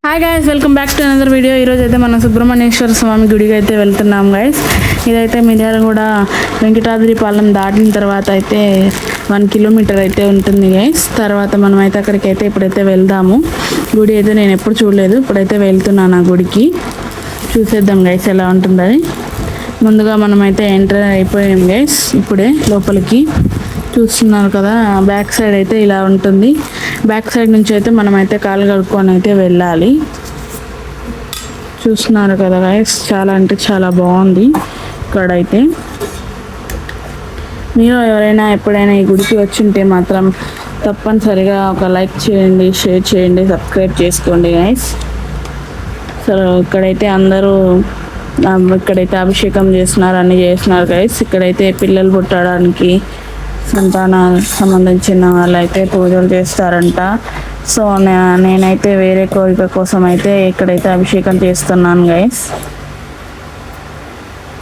Hi guys, welcome back to another video. ఈరోజు అయితే మనం సుబ్రహ్మణ్యేశ్వర స్వామి గుడికి అయితే వెళ్తున్నాం గైస్. ఇదైతే మిర్యాలగూడ వెంకటాద్రి పాలెం దాటిన తర్వాత అయితే 1 కిలోమీటర్ అయితే ఉంటుంది గైస్. తర్వాత మనం అయితే అక్కడికి అయితే ఇప్పుడైతే వెళ్దాము. గుడి అయితే నేను ఎప్పుడు చూడలేదు, ఇప్పుడైతే వెళ్తున్నాను ఆ గుడికి. చూసేద్దాం గైస్ ఎలా ఉంటుందని. ముందుగా మనమైతే ఎంటర్ అయిపోయాం గైస్. ఇప్పుడే లోపలికి చూస్తున్నారు కదా, బ్యాక్ సైడ్ అయితే ఇలా ఉంటుంది. బ్యాక్ సైడ్ నుంచి అయితే మనమైతే కాలు కడుక్కొని అయితే వెళ్ళాలి. చూస్తున్నారు కదా గైస్, చాలా అంటే చాలా బాగుంది ఇక్కడైతే. మీరు ఎవరైనా ఎప్పుడైనా ఈ గుడికి వచ్చింటే మాత్రం తప్పనిసరిగా ఒక లైక్ చేయండి, షేర్ చేయండి, సబ్స్క్రైబ్ చేసుకోండి గైస్. సో ఇక్కడైతే అందరూ ఇక్కడైతే అభిషేకం చేస్తున్నారు, అన్నీ చేస్తున్నారు గైస్. ఇక్కడైతే పిల్లలు పుట్టడానికి సంతాన సంబంధించిన వాళ్ళైతే పూజలు చేస్తారంట. సో నేనైతే వేరే కోరిక కోసం అయితే ఇక్కడైతే అభిషేకం చేస్తున్నాను గైస్.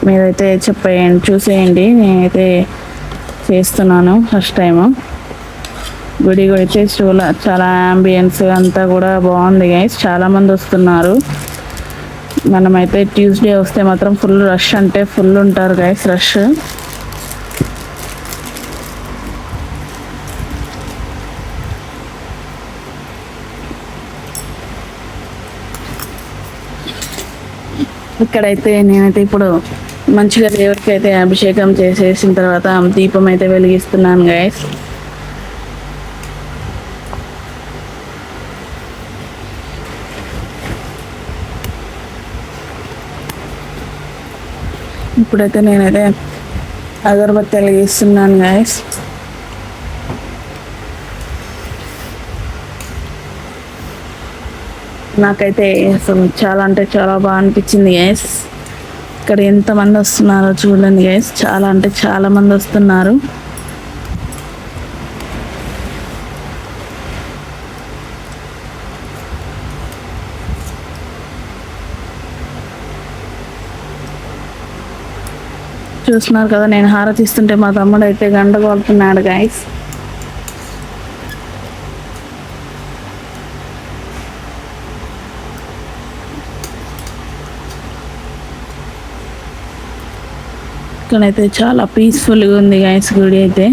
మీరైతే చెప్పేయండి, చూసేయండి. నేనైతే చేస్తున్నాను ఫస్ట్ టైము. గుడి అయితే చాలా యాంబియన్స్ అంతా కూడా బాగుంది గైస్. చాలామంది వస్తున్నారు. మనమైతే ట్యూస్డే వస్తే మాత్రం ఫుల్ రష్, అంటే ఫుల్ ఉంటారు గైస్, రష్. ఇక్కడైతే నేనైతే ఇప్పుడు మంచిగా దేవుడికి అయితే అభిషేకం చేసేసిన తర్వాత దీపం అయితే వెలిగిస్తున్నాను గైస్. ఇప్పుడైతే నేనైతే అగరబత్తి వెలిగిస్తున్నాను గైస్. నాకైతే అసలు చాలా అంటే చాలా బాగా అనిపించింది గైస్. ఇక్కడ ఎంతమంది వస్తున్నారో చూడండి గైస్, చాలా అంటే చాలా మంది వస్తున్నారు. చూస్తున్నారు కదా, నేను హారతి ఇస్తుంటే మా తమ్ముడు అయితే గంట కొడుతున్నాడు గైస్. ఇక్కడైతే చాలా పీస్ఫుల్గా ఉంది గైస్ గుడి అయితే.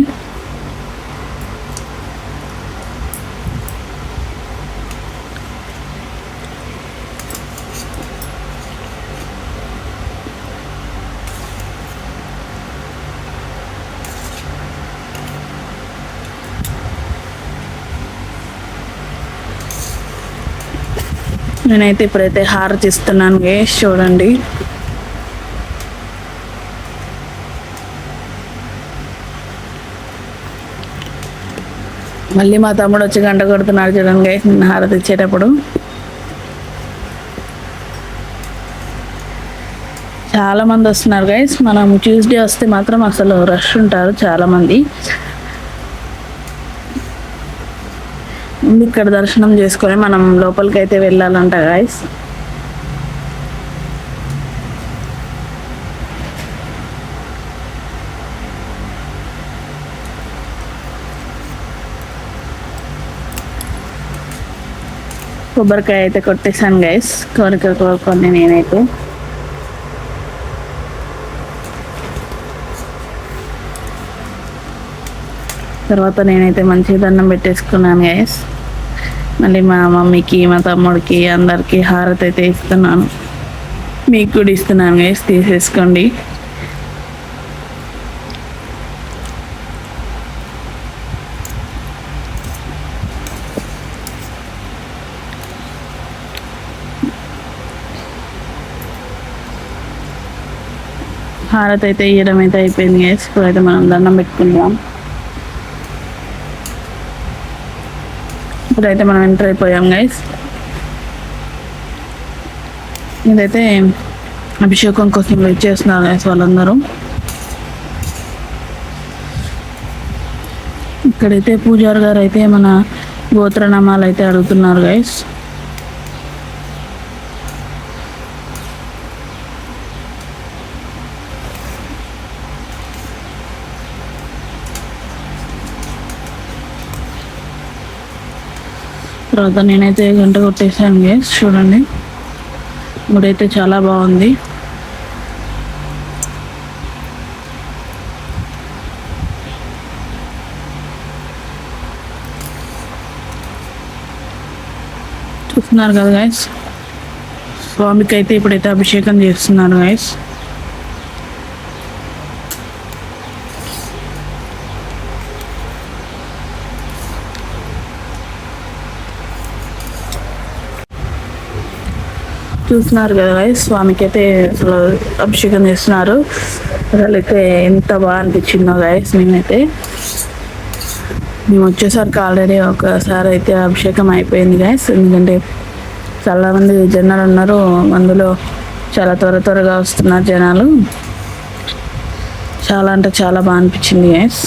నేనైతే ఇప్పుడైతే హారతి ఇస్తున్నాను గైస్, చూడండి. మళ్ళీ మా తమ్ముడు వచ్చి గంట కొడుతున్నాడు చూడండి గైస్, నేను హారతి ఇచ్చేటప్పుడు. చాలా మంది వస్తున్నారు గైస్. మనం ట్యూస్డే వస్తే మాత్రం అసలు రష్ ఉంటారు చాలా మంది. ఇక్కడ దర్శనం చేసుకొని మనం లోపలికి అయితే వెళ్ళాలంట గైస్. కొబ్బరికాయ అయితే కొట్టేసాను గైస్, కోరిక కోరుకొని నేనైతే. తర్వాత నేనైతే మంచిగా దండం పెట్టేసుకున్నాను గైస్. మళ్ళీ మా మమ్మీకి, మా తమ్ముడికి, అందరికీ హారతి అయితే ఇస్తున్నాను. మీకు కూడా ఇస్తున్నాను గైస్, తీసేసుకోండి. హారతి అయితే ఇవ్వడం అయితే అయిపోయింది గైస్. ఇప్పుడైతే మనం దండం పెట్టుకుందాం. ఇప్పుడైతే మనం ఎంటర్ అయిపోయాం గైస్. ఇదైతే అభిషేకం కోసం వెయిట్ చేస్తున్నారు గైస్ వాళ్ళందరూ. ఇక్కడైతే పూజారి గారు అయితే మన గోత్రనామాలు అయితే అడుగుతున్నారు గైస్. తర్వాత నేనైతే గంట కొట్టేసాను గైస్. చూడండి, గుడి అయితే చాలా బాగుంది. చూస్తున్నారు కదా గైస్, స్వామికి అయితే ఇప్పుడైతే అభిషేకం చేస్తున్నారు గైస్. చూస్తున్నారు కదా గైస్, స్వామికి అయితే అసలు అభిషేకం చేస్తున్నారు. అసలు అయితే ఎంత బాగా అనిపించిందో గైస్. మేము వచ్చేసరికి ఆల్రెడీ ఒకసారి అయితే అభిషేకం అయిపోయింది గైస్. ఎందుకంటే చాలా మంది జనాలు ఉన్నారు, అందులో చాలా త్వరగా వస్తున్నారు జనాలు. చాలా అంటే చాలా బాగా అనిపించింది గైస్.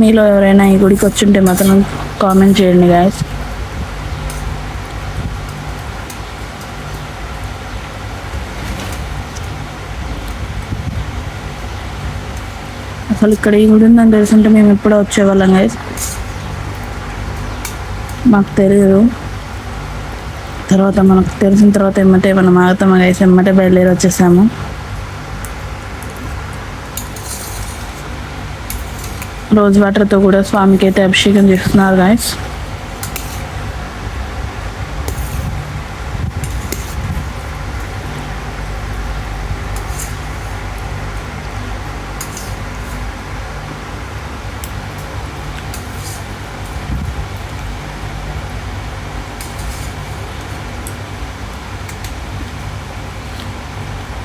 మీలో ఎవరైనా ఈ గుడికి వచ్చుంటే మాత్రం కామెంట్ చేయండి గైస్. అసలు ఇక్కడ ఈ గుడి ఉందని తెలుసుంటే మేము ఎప్పుడో వచ్చేవాళ్ళం గైస్. మాకు తెలియదు. తర్వాత మనకు తెలిసిన తర్వాత ఎమ్మటే మనం ఆగుతామా గైస్, ఎమ్మటే బయలుదేరి వచ్చేసాము. రోజ్ వాటర్తో కూడా స్వామికి అయితే అభిషేకం చేస్తున్నారు గైస్.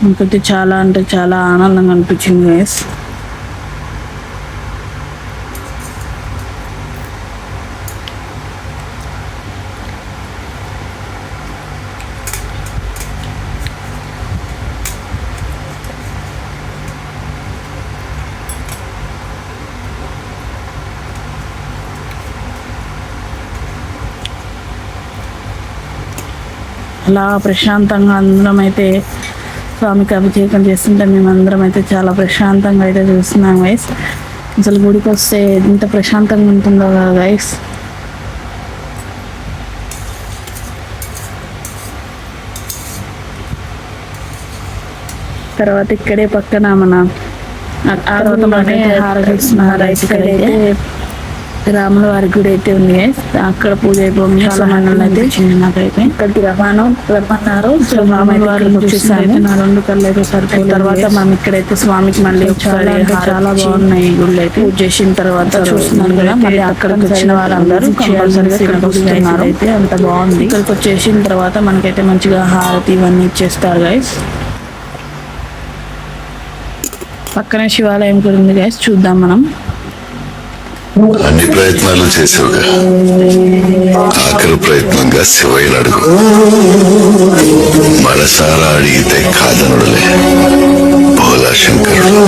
నాకైతే చాలా అంటే చాలా ఆనందంగా అనిపించింది గైస్. అలా ప్రశాంతంగా అందరం అయితే స్వామికి అభిషేకం చేస్తుంటే మేమందరం అయితే చాలా ప్రశాంతంగా అయితే చూస్తున్నాం గైస్. అసలు గుడికి వస్తే ఎంత ప్రశాంతంగా ఉంటుందో కదా గైస్. తర్వాత ఇక్కడే పక్కన మన హారగిస్తున్నారు. రైట్ సైడ్ అయితే రాముల వారి గుడి అయితే ఉంది గైస్. అక్కడ పూజ అయిపోయింది. చాలా మంది అయితే నాకైతే ఇక్కడికి రమ్మన్నారు. నా 2 కళ్ళు అయితే సరిపోయిన తర్వాత మనం ఇక్కడైతే స్వామికి మళ్ళీ ఒకసారి చాలా బాగున్నాయి గుళ్ళు అయితే పూజ చేసిన తర్వాత చూస్తున్నారు కదా. మళ్ళీ అక్కడికి వచ్చిన వాళ్ళందరూ కంపల్సరీగా అయితే అంత బాగుంది. ఇక్కడికి వచ్చేసిన తర్వాత మనకైతే మంచిగా హారతి ఇవన్నీ ఇచ్చేస్తారు గైస్. పక్కనే శివాలయం కూడా ఉంది గైస్, చూద్దాం మనం. అన్ని ప్రయత్నాలు చేసావుగా, ఆఖరి ప్రయత్నంగా శివయ్యను అడుగు. మనసారా అడిగితే కాదనుడులే భోలా శంకరుడు.